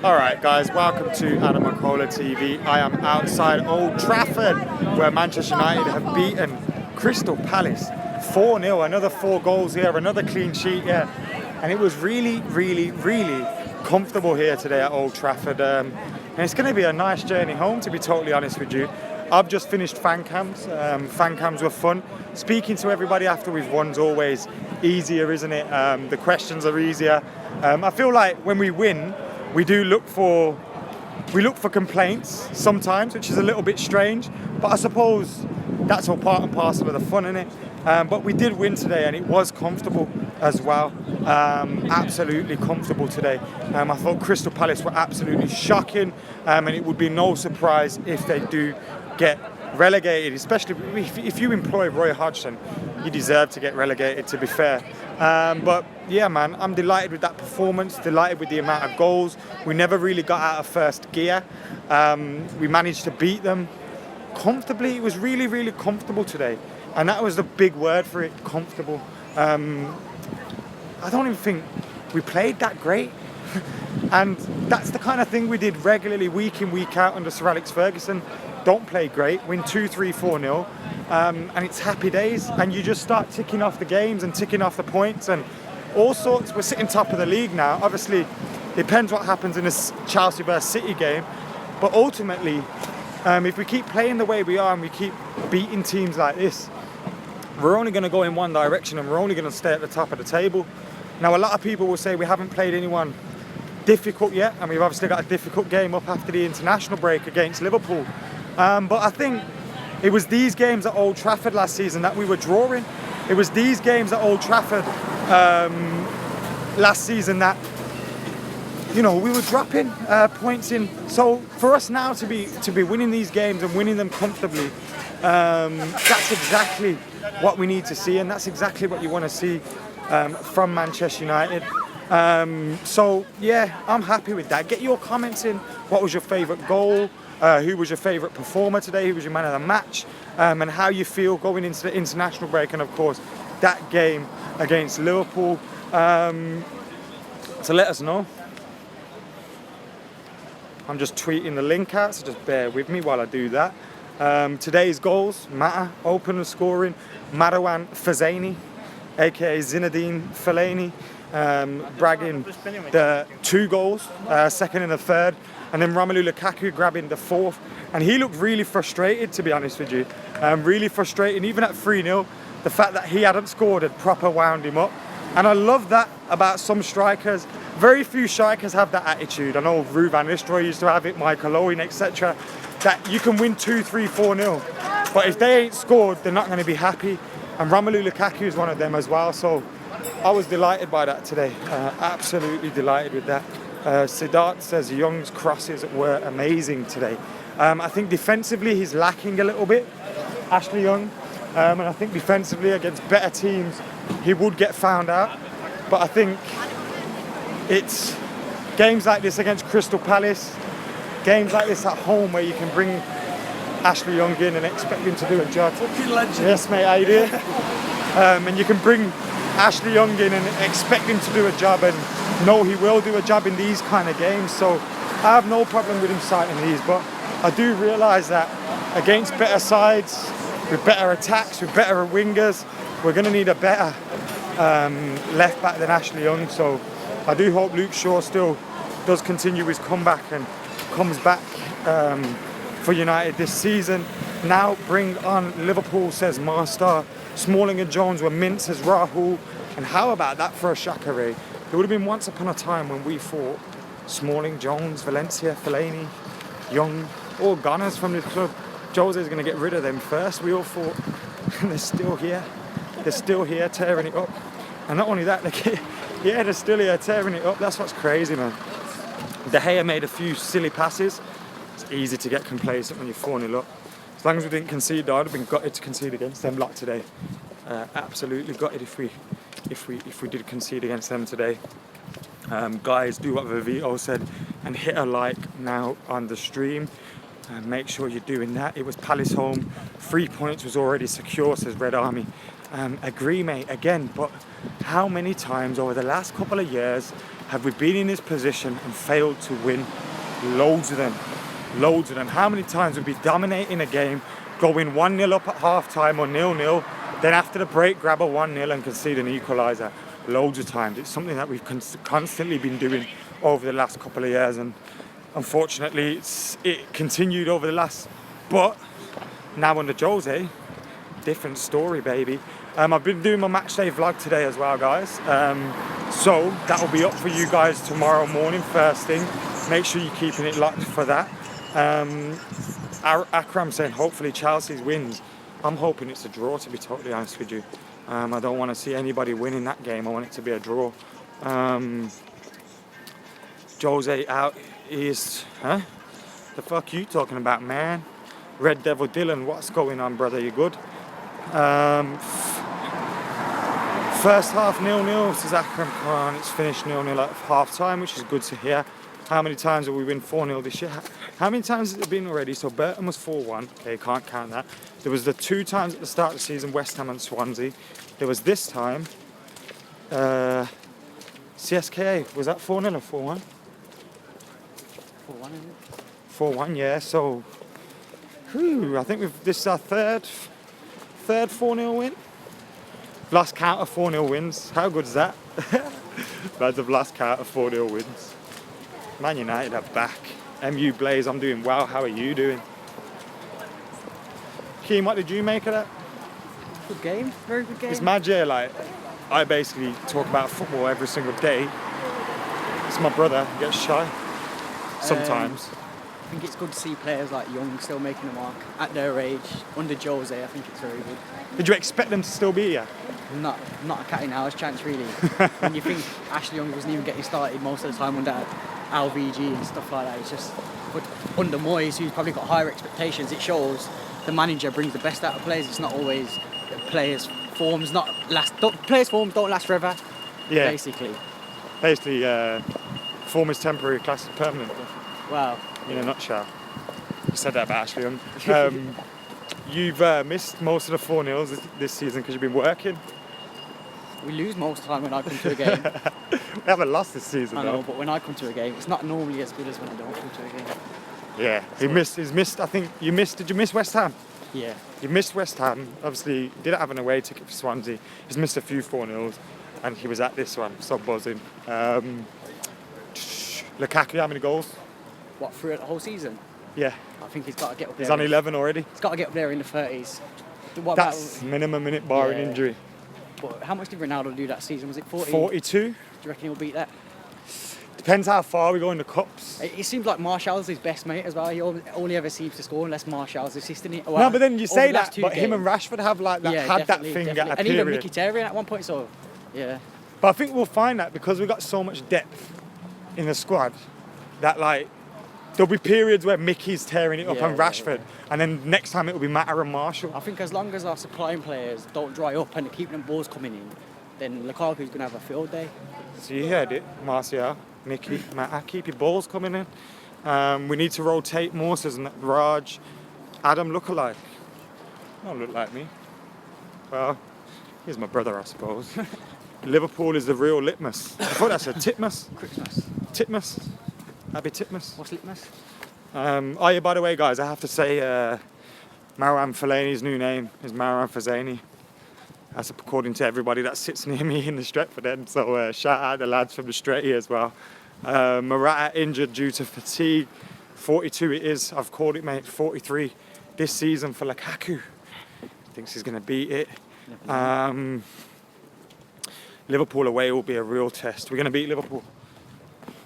Alright guys, welcome to AdamMcKola TV. I am outside Old Trafford where Manchester United have beaten Crystal Palace 4-0, another 4 goals here, another clean sheet here. And it was really comfortable here today at Old Trafford. And it's going to be a nice journey home, to be totally honest with you. I've just finished fan camps. Fan camps were fun. Speaking to everybody after we've won is always easier, isn't it? The questions are easier. I feel like when we win, we look for complaints sometimes, which is a little bit strange, but I suppose that's all part and parcel of the fun, isn't it? But we did win today, and it was comfortable as well. Absolutely comfortable today. I thought Crystal Palace were absolutely shocking, and it would be no surprise if they do get relegated, especially if you employ Roy Hodgson. You deserve to get relegated, to be fair. But yeah, man, I'm delighted with that performance, delighted with the amount of goals. We never really got out of first gear. We managed to beat them comfortably. It was really comfortable today. And that was the big word for it, comfortable. I don't even think we played that great. And that's the kind of thing we did regularly, week in, week out under Sir Alex Ferguson. Don't play great, win 2-3, 4-0, and it's happy days, and you just start ticking off the games and ticking off the points and all sorts. We're sitting top of the league now. Obviously, it depends what happens in this Chelsea versus City game, but ultimately, if we keep playing the way we are and we keep beating teams like this, we're only going to go in one direction, and we're only going to stay at the top of the table. Now, a lot of people will say we haven't played anyone difficult yet, and we've obviously got a difficult game up after the international break against Liverpool. But I think it was these games at Old Trafford last season that we were drawing. It was these games at Old Trafford last season that, you know, we were dropping points in. So for us now to be winning these games and winning them comfortably, that's exactly what we need to see, and that's exactly what you want to see from Manchester United. So yeah, I'm happy with that. Get your comments in. What was your favourite goal? Who was your favourite performer today? Who was your man of the match? And how you feel going into the international break, and of course that game against Liverpool. So let us know. I'm just tweeting the link out, so just bear with me while I do that. Today's goals: Mata, opener scoring, Marouane Fellaini, aka Zinedine Fellaini, bragging the 2 goals, second and the third, and then Romelu Lukaku grabbing the 4th. And he looked really frustrated, to be honest with you. Really frustrated, even at 3-0, the fact that he hadn't scored had proper wound him up. And I love that about some strikers. Very few strikers have that attitude. I know Ruvan Nistelrooy used to have it, Michael Owen, etc. That you can win 2-3, 4-0. But if they ain't scored, they're not going to be happy. And Romelu Lukaku is one of them as well. So I was delighted by that today. Absolutely delighted with that. Siddharth says Young's crosses were amazing today. I think defensively he's lacking a little bit, Ashley Young. And I think defensively against better teams he would get found out. But I think it's games like this against Crystal Palace, games like this at home where you can bring Ashley Young in and expect him to do a job. Yes, mate, how you doing? And you can bring Ashley Young in and expect him to do a job, and know he will do a job in these kind of games. So I have no problem with him starting these, but I do realise that against better sides, with better attacks, with better wingers, we're going to need a better left back than Ashley Young. So I do hope Luke Shaw still does continue his comeback and comes back for United this season. Now bring on Liverpool, says Marstar. Smalling and Jones were mint, says Rahul. And how about that for a Shaqiri? There would have been once upon a time when we fought Smalling, Jones, Valencia, Fellaini, Young, all Gunners from this club. Jose's going to get rid of them first. We all fought, and they're still here. They're still here tearing it up. And not only that, they're still here tearing it up. That's what's crazy, man. De Gea made a few silly passes. It's easy to get complacent when you're 4-0 up. As long as we didn't concede, I'd have been gutted to concede against them lot today. Absolutely gutted if we did concede against them today. Guys, do what Vivito said and hit a like now on the stream. Make sure you're doing that. It was Palace home. 3 points was already secure, says Red Army. Agree, mate, again, but how many times over the last couple of years have we been in this position and failed to win? Loads of them. Loads of them. How many times have we been dominating a game, going 1-0 up at half-time or 0-0, then after the break grab a 1-0 and concede an equaliser? Loads of times. It's something that we've constantly been doing over the last couple of years, and unfortunately it continued over the last, but now under Jose, different story, baby. I've been doing my match day vlog today as well, guys, so that will be up for you guys tomorrow morning first thing. Make sure you're keeping it locked for that. Akram saying hopefully Chelsea's wins. I'm hoping it's a draw, to be totally honest with you. I don't want to see anybody winning that game. I want it to be a draw. Jose out is, huh? The fuck you talking about, man? Red Devil Dylan, what's going on, brother? You good? First half 0-0, says Akram Khan. It's finished 0-0 at half time, which is good to hear. How many times have we win 4-0 this year? How many times has it been already? So Burton was 4-1. Okay, can't count that. There was the 2 times at the start of the season, West Ham and Swansea. There was this time, CSKA. Was that 4-0 or 4-1? 4-1, isn't it? 4-1, yeah. So, I think this is our third 4-0 win. Last count of 4-0 wins. How good is that? Lads have last count of 4-0 wins. Man United are back. MU Blaze, I'm doing well. How are you doing? Keem, what did you make of that? Good game, very good game. It's mad, yeah. Like, I basically talk about football every single day. It's my brother, he gets shy sometimes. I think it's good to see players like Young still making a mark at their age. Under Jose, I think it's very good. Did you expect them to still be here? Not a cat in hours chance, really. When you think Ashley Young wasn't even getting started most of the time under LVG and stuff like that, it's just. But under Moyes, who's probably got higher expectations, it shows the manager brings the best out of players. It's not always players' forms players' forms don't last forever. Yeah. Basically, form is temporary, class is permanent. Well, in a nutshell. You said that about Ashley Young. You've missed most of the 4-0s this season because you've been working. we lose most of the time when I come to a game. We haven't lost this season, I know, though. but when I come to a game, it's not normally as good as when I don't come to a game. Yeah, he's missed. I think you missed. Did you miss West Ham? Yeah. You missed West Ham. Obviously, didn't have an away ticket for Swansea. He's missed a few 4-0s, and he was at this one, so buzzing. Lukaku, how many goals? What, through the whole season? Yeah. I think he's got to get up there. He's on 11 already. He's got to get up there in the 30s. That's minimum minute barring injury. But how much did Ronaldo do that season? Was it 40? 42. Do you reckon he'll beat that? Depends how far we go in the cups. It seems like Martial's his best mate as well. He only ever seems to score unless Martial's assisting. Well, no, but then you say that, but him and Rashford have like that, had that thing at a period. And even Mkhitaryan at one point, so yeah. But I think we'll find that because we've got so much depth in the squad that like there'll be periods where Mickey's tearing it up and Rashford, and then next time it'll be Mata and Marshall. I think as long as our supplying players don't dry up and keep them balls coming in, then Lukaku's going to have a field day. So you heard it, Martial, Mickey, Mata, keep your balls coming in. We need to rotate more, says Raj. Adam lookalike. Don't look like me. Well, he's my brother, I suppose. Liverpool is the real litmus. I thought that's a titmus. Christmas. Titmus. Happy Titmus. What's litmus? Oh yeah, by the way, guys, I have to say Marouane Fellaini's new name is Marouane Fellaini. That's according to everybody that sits near me in the Stretford end. So shout out the lads from the Stretty as well. Morata injured due to fatigue. 42 it is. I've called it, mate. 43 this season for Lukaku. Thinks he's going to beat it. Liverpool away will be a real test. We're going to beat Liverpool.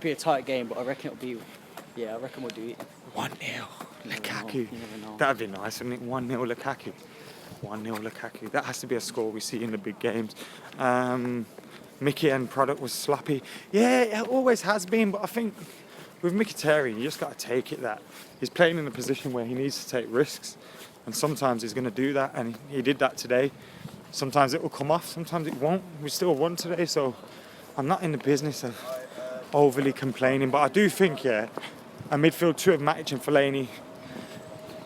Be a tight game, but I reckon it'll be. Yeah, I reckon we'll do it. 1-0 Lukaku. You never know. That'd be nice, wouldn't it? 1-0 Lukaku. 1-0 Lukaku. That has to be a score we see in the big games. Mickey and product was sloppy. Yeah, it always has been, but I think with Mkhitaryan, you just got to take it that he's playing in a position where he needs to take risks, and sometimes he's going to do that, and he did that today. Sometimes it will come off, sometimes it won't. We still won today, so I'm not in the business of overly complaining, but I do think, a midfield two of Matic and Fellaini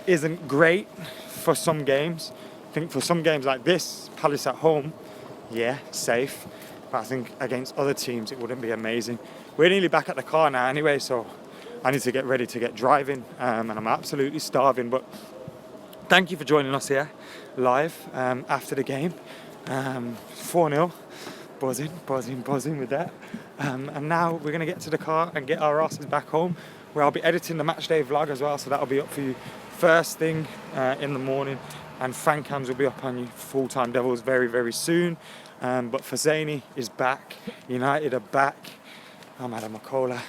isn't great for some games. I think for some games like this, Palace at home, safe. But I think against other teams, it wouldn't be amazing. we're nearly back at the car now anyway, so I need to get ready to get driving, and I'm absolutely starving. But thank you for joining us here live after the game. 4-0, buzzing with that. And now we're going to get to the car and get our asses back home, where I'll be editing the matchday vlog as well, so that'll be up for you first thing in the morning, and fan cams will be up on you full-time Devils very, very soon. But Fazani is back, United are back. I'm AdamMcKola.